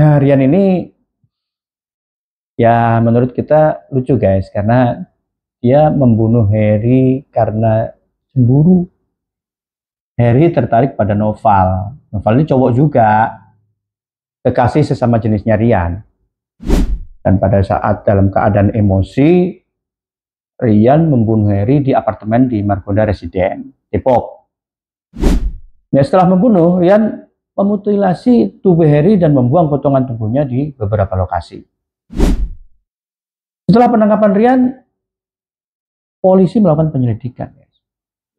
Nah, Rian ini ya menurut kita lucu guys, karena dia membunuh Harry karena cemburu. Harry tertarik pada Noval. Noval ini cowok juga, kekasih sesama jenisnya Rian. Dan pada saat dalam keadaan emosi, Rian membunuh Harry di apartemen di Margonda Residen, Depok. Nah, setelah membunuh, Rian memutilasi tubuh Harry dan membuang potongan tubuhnya di beberapa lokasi. Setelah penangkapan Rian, polisi melakukan penyelidikan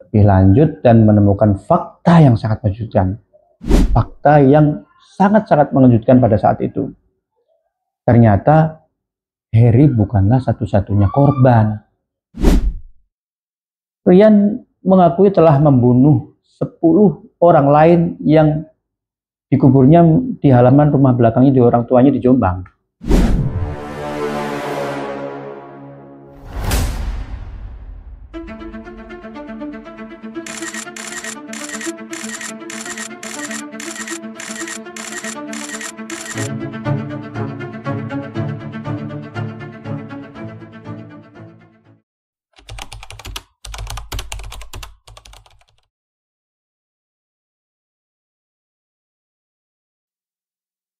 lebih lanjut dan menemukan fakta yang sangat mengejutkan. Fakta yang sangat-sangat mengejutkan pada saat itu. Ternyata Harry bukanlah satu-satunya korban. Rian mengakui telah membunuh 10 orang lain yang dikuburnya di halaman rumah belakangnya di orang tuanya di Jombang.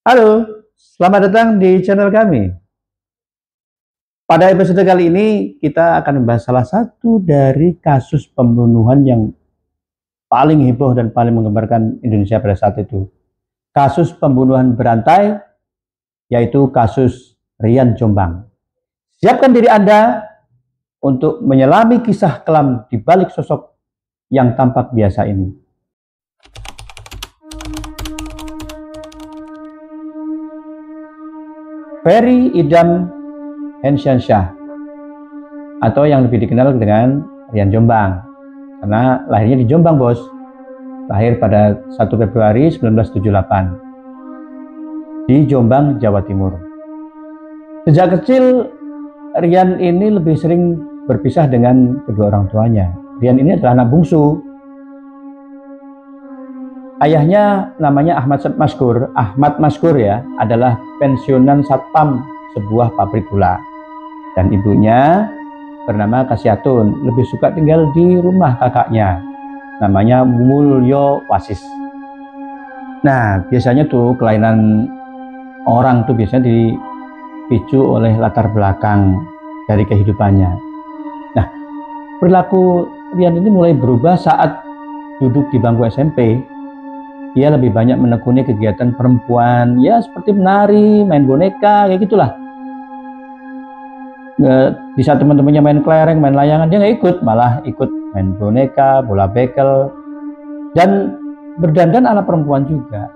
Halo, selamat datang di channel kami. Pada episode kali ini kita akan membahas salah satu dari kasus pembunuhan yang paling heboh dan paling menggemparkan Indonesia pada saat itu. Kasus pembunuhan berantai, yaitu kasus Rian Jombang. Siapkan diri Anda untuk menyelami kisah kelam di balik sosok yang tampak biasa ini. Ferry Idam Hensyansyah, atau yang lebih dikenal dengan Rian Jombang, karena lahirnya di Jombang bos. Lahir pada 1 Februari 1978 di Jombang, Jawa Timur. Sejak kecil Rian ini lebih sering berpisah dengan kedua orang tuanya. Rian ini adalah anak bungsu. Ayahnya namanya Ahmad Maskur ya, adalah pensiunan satpam sebuah pabrik gula. Dan ibunya bernama Kasiatun, lebih suka tinggal di rumah kakaknya, namanya Mulyo Wasis. Nah, biasanya tuh kelainan orang tuh biasanya dipicu oleh latar belakang dari kehidupannya. Nah, perilaku Rian ini mulai berubah saat duduk di bangku SMP. Dia lebih banyak menekuni kegiatan perempuan, ya seperti menari, main boneka, kayak gitulah. Di saat teman-temannya main kelereng, main layangan, dia nggak ikut, malah ikut main boneka, bola bekel, dan berdandan ala perempuan juga.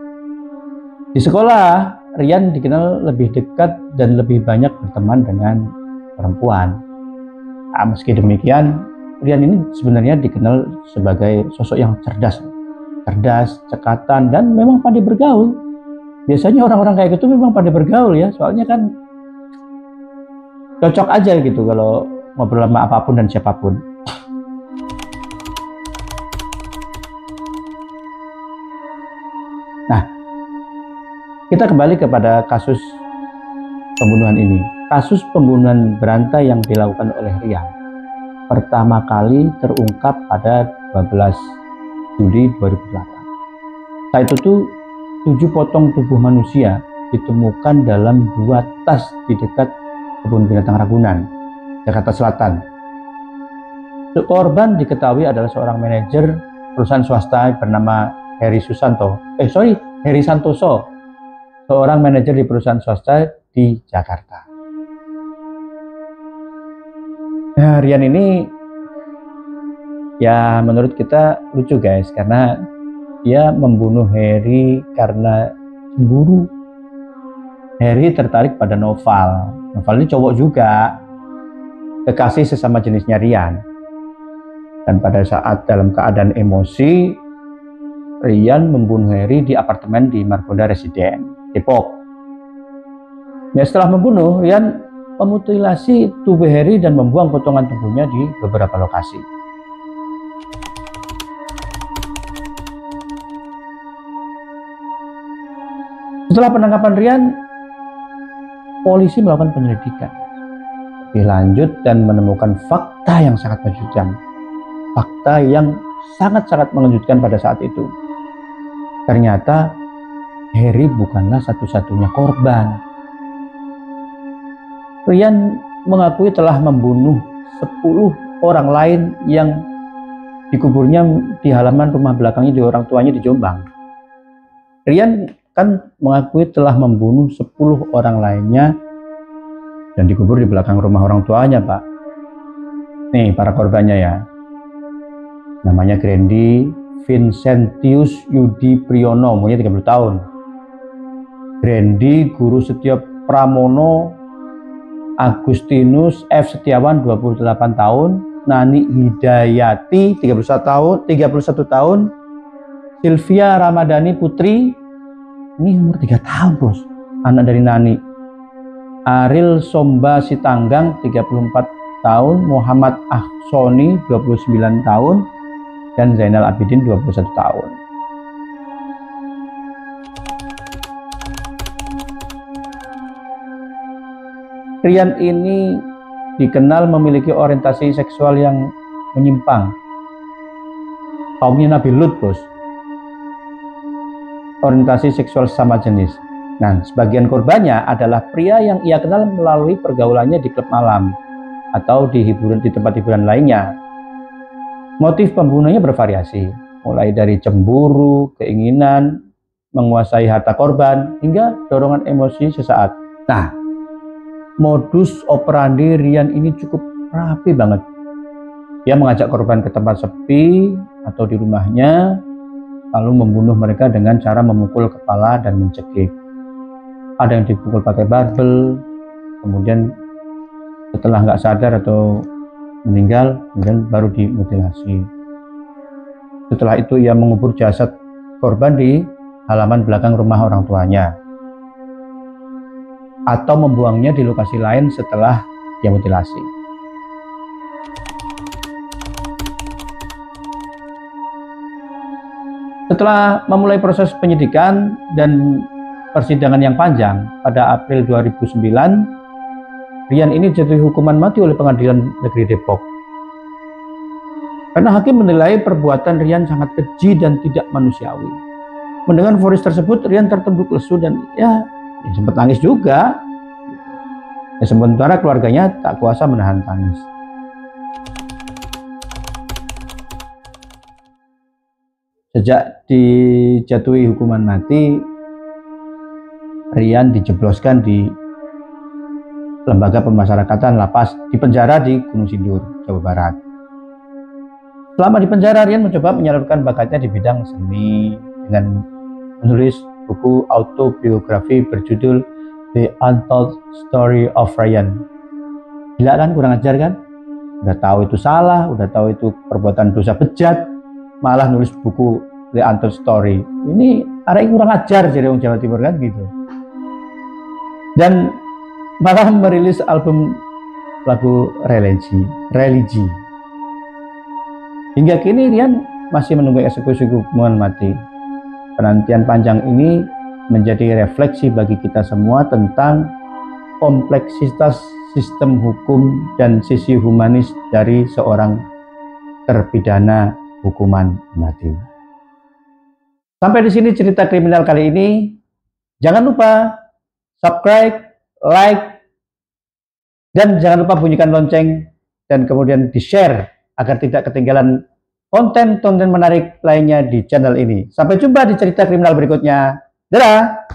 Di sekolah, Rian dikenal lebih dekat dan lebih banyak berteman dengan perempuan. Nah, meski demikian, Rian ini sebenarnya dikenal sebagai sosok yang cerdas, cekatan, dan memang pandai bergaul. Biasanya orang-orang kayak gitu memang pandai bergaul ya, soalnya kan cocok aja gitu kalau ngobrol sama apapun dan siapapun. Nah, kita kembali kepada kasus pembunuhan ini. Kasus pembunuhan berantai yang dilakukan oleh Rian pertama kali terungkap pada 12 Juli 2008. Saat itu tuh 7 potong tubuh manusia ditemukan dalam 2 tas di dekat kebun binatang Ragunan, Jakarta Selatan. Korban diketahui adalah seorang manajer perusahaan swasta bernama Heri Santoso, seorang manajer di perusahaan swasta di Jakarta. Nah, Rian ini ya menurut kita lucu guys, karena dia membunuh Harry karena cemburu. Harry tertarik pada Noval. Noval ini cowok juga, kekasih sesama jenisnya Rian. Dan pada saat dalam keadaan emosi, Rian membunuh Harry di apartemen di Margonda Residen, Depok. Nah, setelah membunuh, Rian memutilasi tubuh Harry dan membuang potongan tubuhnya di beberapa lokasi. Setelah penangkapan Rian, polisi melakukan penyelidikan lebih lanjut dan menemukan fakta yang sangat mengejutkan. Fakta yang sangat-sangat mengejutkan pada saat itu. Ternyata Heri bukanlah satu-satunya korban. Rian mengakui telah membunuh 10 orang lain yang dikuburnya di halaman rumah belakangnya di orang tuanya di Jombang. Rian kan mengakui telah membunuh 10 orang lainnya dan dikubur di belakang rumah orang tuanya, Pak. Nih para korbannya ya. Namanya Grendi Vincentius Yudi Priyono, umurnya 30 tahun. Grendi Guru Setio Pramono Agustinus F. Setiawan 28 tahun, Nani Hidayati 31 tahun, Sylvia Ramadhani Putri, ini umur 3 tahun bos, anak dari Nani. Aril Somba Sitanggang 34 tahun, Muhammad Ahsoni 29 tahun, dan Zainal Abidin 21 tahun. Rian ini dikenal memiliki orientasi seksual yang menyimpang. Kaumnya Nabi Lut, bos. Orientasi seksual sama jenis. Nah, sebagian korbannya adalah pria yang ia kenal melalui pergaulannya di klub malam atau di tempat hiburan lainnya. Motif pembunuhnya bervariasi, mulai dari cemburu, keinginan menguasai harta korban, hingga dorongan emosi sesaat. Nah, modus operandi Rian ini cukup rapi banget. Dia mengajak korban ke tempat sepi atau di rumahnya, lalu membunuh mereka dengan cara memukul kepala dan mencekik. Ada yang dipukul pakai barbel, kemudian setelah nggak sadar atau meninggal, kemudian baru dimutilasi. Setelah itu ia mengubur jasad korban di halaman belakang rumah orang tuanya, atau membuangnya di lokasi lain setelah dia mutilasi. Setelah memulai proses penyidikan dan persidangan yang panjang, pada April 2009, Rian ini dijatuhi hukuman mati oleh Pengadilan Negeri Depok. Karena hakim menilai perbuatan Rian sangat keji dan tidak manusiawi. Mendengar vonis tersebut, Rian tertunduk lesu dan ya sempat nangis juga. Ya, sementara keluarganya tak kuasa menahan tangis. Sejak dijatuhi hukuman mati, Rian dijebloskan di lembaga pemasyarakatan lapas di penjara di Gunung Sindur, Jawa Barat. Selama di penjara, Rian mencoba menyalurkan bakatnya di bidang seni dengan menulis buku autobiografi berjudul The Untold Story of Rian. Gila kan, kurang ajar kan? Udah tahu itu salah, udah tahu itu perbuatan dosa bejat, malah nulis buku The Untold Story. Ini arek kurang ajar jadi orang Jawa Timur kan gitu. Dan malah merilis album lagu religi. Hingga kini Rian masih menunggu eksekusi hukuman mati. Penantian panjang ini menjadi refleksi bagi kita semua tentang kompleksitas sistem hukum dan sisi humanis dari seorang terpidana hukuman mati. Sampai di sini cerita kriminal kali ini. Jangan lupa subscribe, like, dan jangan lupa bunyikan lonceng dan kemudian di-share agar tidak ketinggalan konten-konten menarik lainnya di channel ini. Sampai jumpa di cerita kriminal berikutnya. Dadah!